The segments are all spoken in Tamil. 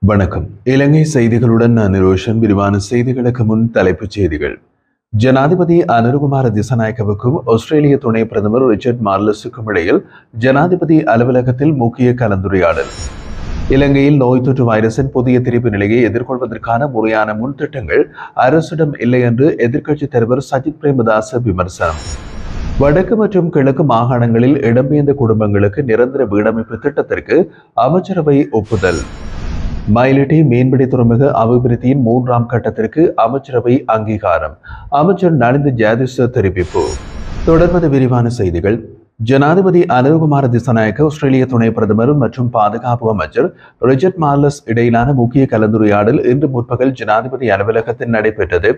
வணக்கம். இலங்கை செய்திகளுடன் நான் நிரோஷன். விரிவான செய்திகளுக்கு முன் தலைப்புச் செய்திகள். ஜனாதிபதி அனுரகுமார திசாநாயக்கவுக்கும் ஆஸ்திரேலிய துணை பிரதமர் ரிச்சர்ட் மார்லஸுக்கும் இடையில் ஜனாதிபதி அலுவலகத்தில் முக்கிய கலந்துரையாடல். இலங்கையில் நோய் தொற்று வைரஸின் புதிய திரிப்பு நிலையை எதிர்கொள்வதற்கான முறையான முன்திட்டங்கள் அரசிடம் இல்லை என்று எதிர்க்கட்சித் தலைவர் சஜித் பிரேமதாச விமர்சனம். வடக்கு மற்றும் கிழக்கு மாகாணங்களில் இடம்பெயர்ந்த குடும்பங்களுக்கு நிரந்தர வீடமைப்பு திட்டத்திற்கு அமைச்சரவை ஒப்புதல். மயிலிட்டி மீன்பிடி துறைமுக அபிவிருத்தியின் 3ஆம் கட்டத்திற்கு அமைச்சரவை அங்கீகாரம். அமைச்சர் நலிந்த ஜாதிச தெரிவிப்பு. தொடர்வது விரிவான செய்திகள். ஜனாதிபதி அனுரகுமார திசாநாயக்க, ஆஸ்திரேலிய துணை பிரதமர் மற்றும் பாதுகாப்பு அமைச்சர் ரிச்சர்ட் மார்லஸ் இடையிலான முக்கிய கலந்துரையாடல் இன்று முற்பகல் ஜனாதிபதி அலுவலகத்தில் நடைபெற்றது.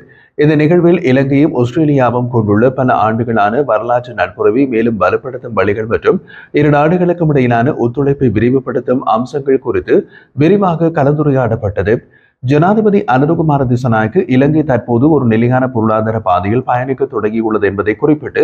இந்த நிகழ்வில் இலங்கையும் ஆஸ்திரேலியாவும் கொண்டுள்ள பல ஆண்டுகளான வரலாற்று நட்புறவை மேலும் பலப்படுத்தும் வழிகள் மற்றும் இரு நாடுகளுக்கும் இடையிலான ஒத்துழைப்பை விரிவுபடுத்தும் அம்சங்கள் குறித்து விரிவாக கலந்துரையாடப்பட்டது. ஜனாதிபதி அனுரகுமார திசாநாயக்க இலங்கை தற்போது ஒரு நிலையான பொருளாதார பாதையில் பயணிக்க தொடங்கியுள்ளது என்பதை குறிப்பிட்டு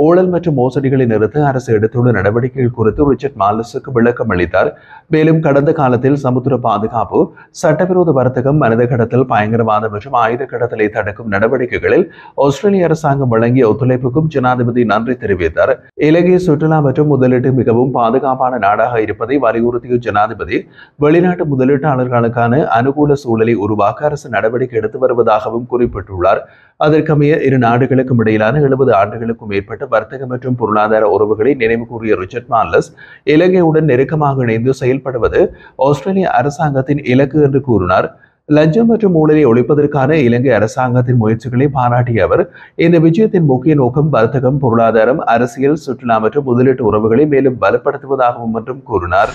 ஊழல் மற்றும் மோசடிகளை நிறுத்த அரசு எடுத்துள்ள நடவடிக்கைகள் குறித்து ரிச்சர்ட் மார்லஸுக்கு விளக்கம் அளித்தார். மேலும் கடந்த காலத்தில் சமுத்திர பாதுகாப்பு, சட்டவிரோத வர்த்தகம், மனித கடத்தல், பயங்கரவாதம் மற்றும் ஆயுத கடத்தலை தடுக்கும் நடவடிக்கைகளில் ஆஸ்திரேலிய அரசாங்கம் வழங்கிய ஒத்துழைப்புக்கும் ஜனாதிபதி நன்றி தெரிவித்தார். இலங்கை சுற்றுலா மற்றும் முதலீட்டு மிகவும் பாதுகாப்பான நாடாக இருப்பதை வலியுறுத்திய ஜனாதிபதி வெளிநாட்டு முதலீட்டாளர்களுக்கான அனுகூல சூழலை உருவாக்க அரசு நடவடிக்கை எடுத்து வருவதாகவும் குறிப்பிட்டுள்ளார். அதற்கமைய இரு நாடுகளுக்கும் இடையிலான 70 ஆண்டுகளுக்கும் மேற்பட்ட வர்த்தக மற்றும் பொருளாதார உறவுகளை நினைவு கூறிய ரிச்சர்ட் மார்லஸ் இலங்கையுடன் நெருக்கமாக இணைந்து செயல்படுவது ஆஸ்திரேலிய அரசாங்கத்தின் இலக்கு என்று கூறினார். லஞ்சம் மற்றும் ஊழலை ஒழிப்பதற்கான இலங்கை அரசாங்கத்தின் முயற்சிகளை பாராட்டிய அவர் இந்த விஜயத்தின் முக்கிய நோக்கம் வர்த்தகம், பொருளாதாரம், அரசியல், சுற்றுலா மற்றும் முதலீட்டு உறவுகளை மேலும் பலப்படுத்துவதாகவும் என்றும் கூறினார்.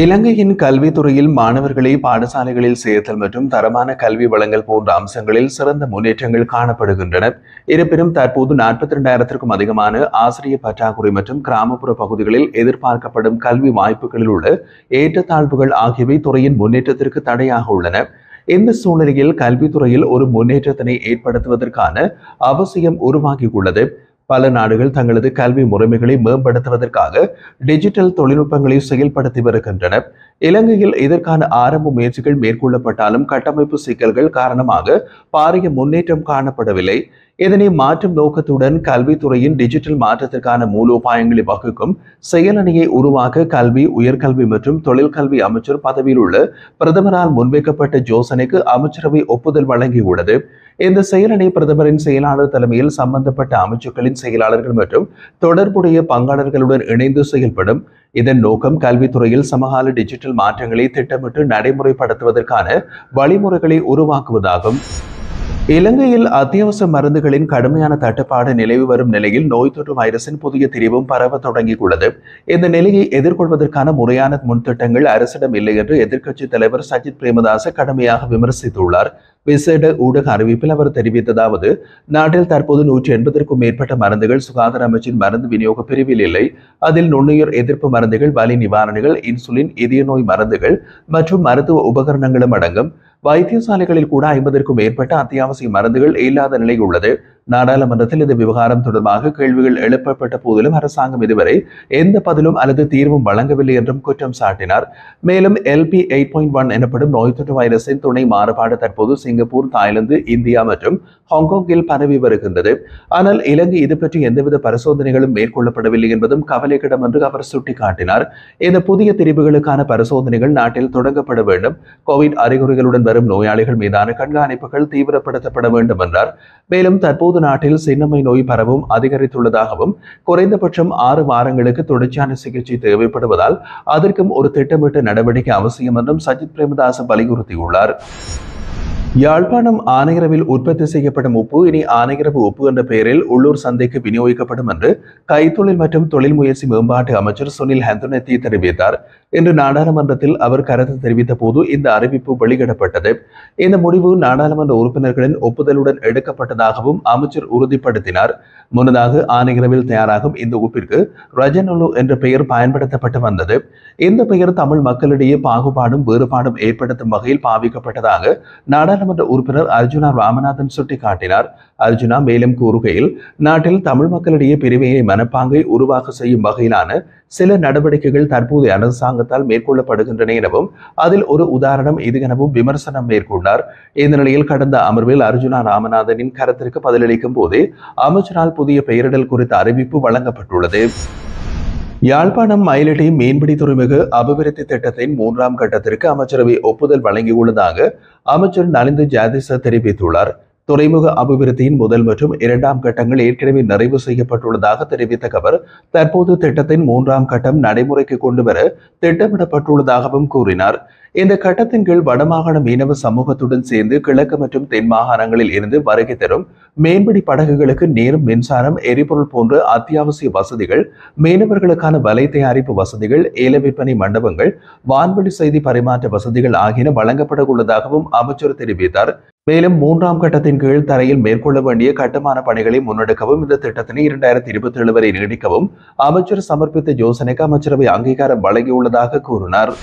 இலங்கையின் கல்வித்துறையில் மாணவர்களை பாடசாலைகளில் சேர்த்தல் மற்றும் தரமான கல்வி வழங்கல் போன்ற அம்சங்களில் சிறந்த முன்னேற்றங்கள் காணப்படுகின்றன. இருப்பினும் தற்போது 42,000க்கும் அதிகமான ஆசிரியர் பற்றாக்குறை மற்றும் கிராமப்புற பகுதிகளில் எதிர்பார்க்கப்படும் கல்வி வாய்ப்புகளில் உள்ள ஏற்றத்தாழ்வுகள் ஆகியவை துறையின் முன்னேற்றத்திற்கு தடையாக உள்ளன. இந்த சூழ்நிலையில் கல்வித்துறையில் ஒரு முன்னேற்றத்தினை ஏற்படுத்துவதற்கான அவசியம் உருவாகியுள்ளது. பல நாடுகள் தங்களது கல்வி முறைமைகளை மேம்படுத்துவதற்காக டிஜிட்டல் தொழில்நுட்பங்களை செயல்படுத்தி வருகின்றன. இலங்கையில் இதற்கான ஆரம்ப முயற்சிகள் மேற்கொள்ளப்பட்டாலும் கட்டமைப்பு சிக்கல்கள் காரணமாக பாரிய முன்னேற்றம் காணப்படவில்லை. இதனை மாற்றும் நோக்கத்துடன் கல்வித்துறையின் டிஜிட்டல் மாற்றத்திற்கான மூலோபாயங்களை வகுக்கும் செயலணியை உருவாக்க கல்வி, உயர்கல்வி மற்றும் தொழிற்கல்வி அமைச்சர் பதவியில் உள்ள பிரதமரால் முன்வைக்கப்பட்ட யோசனைக்கு அமைச்சரவை ஒப்புதல் வழங்கியுள்ளது. இந்த செயலணி பிரதமரின் செயலாளர் தலைமையில் சம்பந்தப்பட்ட அமைச்சுக்களின் செயலாளர்கள் மற்றும் தொடர்புடைய பங்காளர்களுடன் இணைந்து செயல்படும். இதன் நோக்கம் கல்வித்துறையில் சமகால டிஜிட்டல் மாற்றங்களை திட்டமிட்டு நடைமுறைப்படுத்துவதற்கான வழிமுறைகளை உருவாக்குவதாகும். இலங்கையில் அத்தியாவசிய மருந்துகளின் கடுமையான தட்டுப்பாடு நிலவி வரும் நிலையில் நோய் தொற்று வைரஸின் புதிய திரிவும் பரவ தொடங்கியுள்ளது. இந்த நிலையை எதிர்கொள்வதற்கான முறையான முன்திட்டங்கள் அரசிடம் இல்லை என்று எதிர்க்கட்சித் தலைவர் சஜித் பிரேமதாச கடுமையாக விமர்சித்துள்ளார். விசேட ஊடக அறிவிப்பில் அவர் தெரிவித்ததாவது: நாட்டில் தற்போது 180க்கும் மேற்பட்ட மருந்துகள் சுகாதார அமைச்சின் மருந்து விநியோக பிரிவில் இல்லை. அதில் நுண்ணுயிர் எதிர்ப்பு மருந்துகள், வலி நிவாரணிகள், இன்சுலின், இதய நோய் மருந்துகள் மற்றும் மருத்துவ உபகரணங்களும் அடங்கும். வைத்தியசாலைகளில் கூட 50க்கும் மேற்பட்ட அத்தியாவசிய மருந்துகள் இல்லாத நிலை உள்ளது. நாடாளுமன்றத்தில் இந்த விவகாரம் தொடர்பாக கேள்விகள் எழுப்பப்பட்ட போதிலும் அரசாங்கம் இதுவரை எந்த பதிலும் அல்லது தீர்வும் வழங்கவில்லை என்றும் குற்றம் சாட்டினார். மேலும் LP 8.1 எனப்படும் நோய் தொற்று வைரஸின் துணை மாறுபாடு தற்போது சிங்கப்பூர், தாய்லாந்து, இந்தியா மற்றும் ஹாங்காங்கில் பரவி வருகின்றது. ஆனால் இலங்கை இது பற்றி எந்தவித பரிசோதனைகளும் மேற்கொள்ளப்படவில்லை என்பதும் கவலைக்கிடம் என்று அவர் சுட்டிக்காட்டினார். இந்த புதிய திரிவுகளுக்கான பரிசோதனைகள் நாட்டில் தொடங்கப்பட வேண்டும். கோவிட் அறிகுறிகளுடன் வரும் நோயாளிகள் மீதான கண்காணிப்புகள் தீவிரப்படுத்தப்பட வேண்டும் என்றார். மேலும் தற்போது நாட்டில் சின்னம்மை நோய் பரவும் அதிகரித்துள்ளதாகவும் குறைந்தபட்சம் 6 வாரங்களுக்கு தொடர்ச்சியான சிகிச்சை தேவைப்படுவதால் அதற்கும் ஒரு திட்டமிட்ட நடவடிக்கை அவசியம் என்றும் சஜித் பிரேமதாச வலியுறுத்தியுள்ளார். யாழ்ப்பாணம் ஆனையரவில் உற்பத்தி செய்யப்படும் உப்பு இனி ஆனையரவு உப்பு என்ற பெயரில் உள்ளூர் சந்தைக்கு விநியோகிக்கப்படும் என்று கைத்தொழில் மற்றும் தொழில் முயற்சி மேம்பாட்டு அமைச்சர் சுனில் ஹந்துனத்தி தெரிவித்தார். இன்று நாடாளுமன்றத்தில் அவர் கருத்து தெரிவித்த போது இந்த அறிவிப்பு வெளியிடப்பட்டது. இந்த முடிவு நாடாளுமன்ற உறுப்பினர்களின் ஒப்புதலுடன் எடுக்கப்பட்டதாகவும் அமைச்சர் உறுதிப்படுத்தினார். முன்னதாக ஆனையரவில் தயாராகும் இந்த உப்பிற்கு ரஜனொலு என்ற பெயர் பயன்படுத்தப்பட்டு வந்தது. இந்த பெயர் தமிழ் மக்களிடையே பாகுபாடும் வேறுபாடும் ஏற்படுத்தும் வகையில் பாவிக்கப்பட்டதாக நாடாளுமன்ற உறுப்பினர் அர்ஜுனா ராமநாதன் சுட்டிக்காட்டினார். அர்ஜுனா மேலும் கூறுகையில், நாட்டில் தமிழ் மக்களிடையே பிரிவினை மனப்பாங்கை உருவாக்க செய்யும் வகையிலான சில நடவடிக்கைகள் தற்போதைய அரசாங்கத்தால் மேற்கொள்ளப்படுகின்றன எனவும் அதில் ஒரு உதாரணம் இது எனவும் விமர்சனம் மேற்கொண்டார். இந்த நிலையில் கடந்த அமர்வில் அர்ஜுனா ராமநாதனின் கருத்திற்கு பதிலளிக்கும் போதே அமைச்சரால் புதிய பெயரிடல் குறித்த அறிவிப்பு வழங்கப்பட்டுள்ளது. யாழ்ப்பாணம் மயிலட்டி மீன்பிடி துறைமுக அபிவிருத்தி திட்டத்தின் 3ஆம் கட்டத்திற்கு அமைச்சரவை ஒப்புதல் வழங்கியுள்ளதாக அமைச்சர் நலிந்து ஜாதிச தெரிவித்துள்ளார். துறைமுக அபிவிருத்தியின் முதல் மற்றும் 2ஆம் கட்டங்கள் ஏற்கனவே நிறைவு செய்யப்பட்டுள்ளதாக தெரிவித்த அவர், தற்போது திட்டத்தின் 3ஆம் கட்டம் நடைமுறைக்கு கொண்டுவர திட்டமிடப்பட்டுள்ளதாகவும் கூறினார். இந்த கட்டத்தின் கீழ் வடமாகாண மீனவ சமூகத்துடன் சேர்ந்து கிழக்கு மற்றும் தென் மாகாணங்களில் இருந்து வருகை தரும் மீன்பிடி படகுகளுக்கு நீர், மின்சாரம், எரிபொருள் போன்ற அத்தியாவசிய வசதிகள், மீனவர்களுக்கான வலை தயாரிப்பு வசதிகள், ஏல விற்பனை மண்டபங்கள், வான்வெளி செய்தி பரிமாற்ற வசதிகள் ஆகியன வழங்கப்பட உள்ளதாகவும் அமைச்சர் தெரிவித்தார். மேலும் 3ஆம் கட்டத்தின் கீழ் தரையில் மேற்கொள்ள வேண்டிய கட்டுமான பணிகளை முன்னெடுக்கவும் இந்த திட்டத்தினை 2027 வரை நீடிக்கவும் அமைச்சர் சமர்ப்பித்த யோசனைக்கு அமைச்சரவை அங்கீகாரம் வழங்கியுள்ளதாக கூறினார்.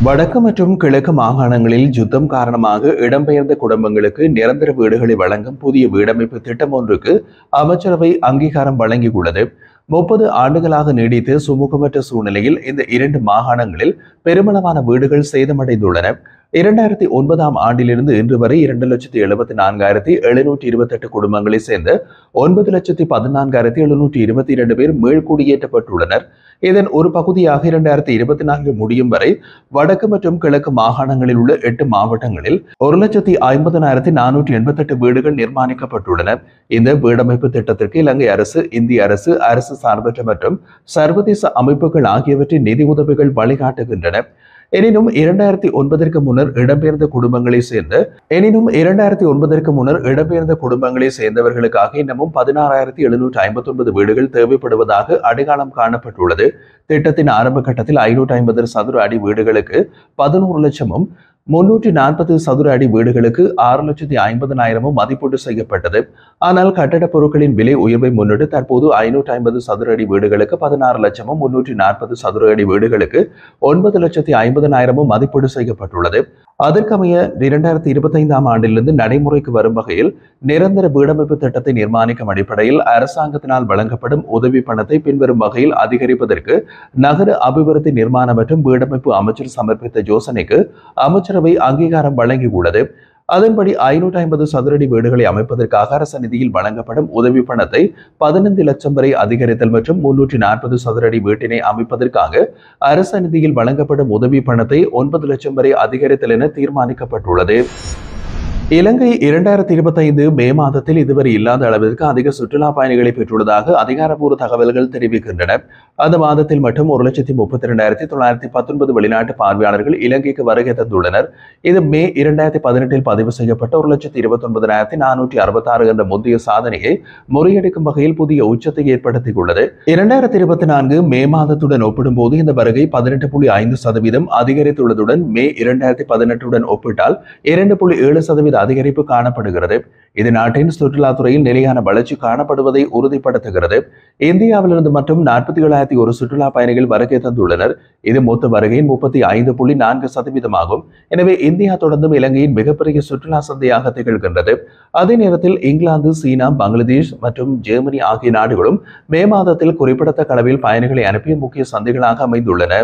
வடக்கு மற்றும் கிழக்கு மாகாணங்களில் யுத்தம் காரணமாக இடம்பெயர்ந்த குடும்பங்களுக்கு நிரந்தர வீடுகளை வழங்கும் புதிய வீடமைப்பு திட்டம் ஒன்றுக்கு அமைச்சரவை அங்கீகாரம் வழங்கியுள்ளது. 30 ஆண்டுகளாக நீடித்து சுமூகமற்ற சூழ்நிலையில் இந்த 2 மாகாணங்களில் பெருமளவான வீடுகள் சேதமடைந்துள்ளன. 2009ஆம் ஆண்டிலிருந்து இன்று வரை 2,74,728 குடும்பங்களை சேர்ந்த 9,14,722 பேர் மீள்குடியேற்றப்பட்டுள்ளனர். இதன் ஒரு பகுதியாக 2024 முடியும் வரை வடக்கு மற்றும் கிழக்கு மாகாணங்களில் உள்ள 8 மாவட்டங்களில் 1,50,488 வீடுகள் நிர்மாணிக்கப்பட்டுள்ளன. இந்த வீடமைப்பு திட்டத்திற்கு இலங்கை அரசு, இந்திய அரசு, அரசு சார்பற்ற மற்றும் சர்வதேச அமைப்புகள் ஆகியவற்றின் நிதி உதவிகள் வழிகாட்டுகின்றன. எனினும் 2009 முன்னர் இடம்பெயர்ந்த குடும்பங்களை சேர்ந்தவர்களுக்காக இன்னமும் 16,759 வீடுகள் தேவைப்படுவதாக அடையாளம் காணப்பட்டுள்ளது. திட்டத்தின் ஆரம்ப கட்டத்தில் 550 சதுர அடி வீடுகளுக்கு 11 லட்சமும், 340 சதுர அடி வீடுகளுக்கு 6,50,000 மதிப்பீடு செய்யப்பட்டது. ஆனால் கட்டடப் பொருட்களின் விலை உயர்வை முன்னிட்டு தற்போது 550 சதுர அடி வீடுகளுக்கு 16 லட்சமும், 340 சதுர அடி வீடுகளுக்கு 9,50,000 மதிப்பீடு செய்யப்பட்டுள்ளது. அதற்கமைய 2025ஆம் ஆண்டிலிருந்து நடைமுறைக்கு வரும் வகையில் நிரந்தர வீடமைப்பு திட்டத்தை நிர்மாணிக்கும் அடிப்படையில் அரசாங்கத்தினால் வழங்கப்படும் உதவி பணத்தை பின்வரும் வகையில் அதிகரிப்பதற்கு நகர அபிவிருத்தி, நிர்மாண மற்றும் வீடமைப்பு அமைச்சர் சமர்ப்பித்த யோசனைக்கு அமைச்சரவை அங்கீகாரம் வழங்கியுள்ளது. அதன்படி 550 சதுரடி வீடுகளை அமைப்பதற்காக அரசு நிதியில் வழங்கப்படும் உதவி பணத்தை 15 லட்சம் வரை அதிகரித்தல் மற்றும் 340 சதுரடி வீட்டினை அமைப்பதற்காக அரசு நிதியில் வழங்கப்படும் உதவி பணத்தை 9 லட்சம் வரை அதிகரித்தல் என தீர்மானிக்கப்பட்டுள்ளது. இலங்கை 2025 மே மாதத்தில் இதுவரை இல்லாத அளவிற்கு அதிக சுற்றுலா பயணிகளை பெற்றுள்ளதாக அதிகாரப்பூர்வ தகவல்கள் தெரிவிக்கின்றன. அந்த மாதத்தில் மட்டும் 1,32,919 வெளிநாட்டு பார்வையாளர்கள் இலங்கைக்கு வருகை தந்துள்ளனர். இது மே 2018 பதிவு செய்யப்பட்ட 1,29,466 என்ற முந்தைய சாதனையை முறியடிக்கும் வகையில் புதிய உச்சத்தை ஏற்படுத்தியுள்ளது. 2024 மே மாதத்துடன் ஒப்பிடும்போது இந்த வருகை 18.5% அதிகரித்துள்ளதுடன் மே 2018 ஒப்பிட்டால் 2.7% அதிகரிப்பு காணப்படுகிறது. இது நாட்டின் சுற்றுலாத்துறையில் நிலையான வளர்ச்சி காணப்படுவதை உறுதிப்படுத்துகிறது. இந்தியாவிலிருந்து மட்டும் 47,001 சுற்றுலா பயணிகள் வருகை தந்துள்ளனர். இது மொத்த வருகையின் 35.4% ஆகும். எனவே இந்தியா தொடர்ந்தும் இலங்கையின் மிகப்பெரிய சுற்றுலா சந்தையாக திகழ்கின்றது. அதே நேரத்தில் இங்கிலாந்து, சீனா, பங்களாதேஷ் மற்றும் ஜெர்மனி ஆகிய நாடுகளும் மே மாதத்தில் குறிப்பிடத்தக்க அளவில் பயணிகளை அனுப்பிய முக்கிய சந்தைகளாக அமைந்துள்ளன.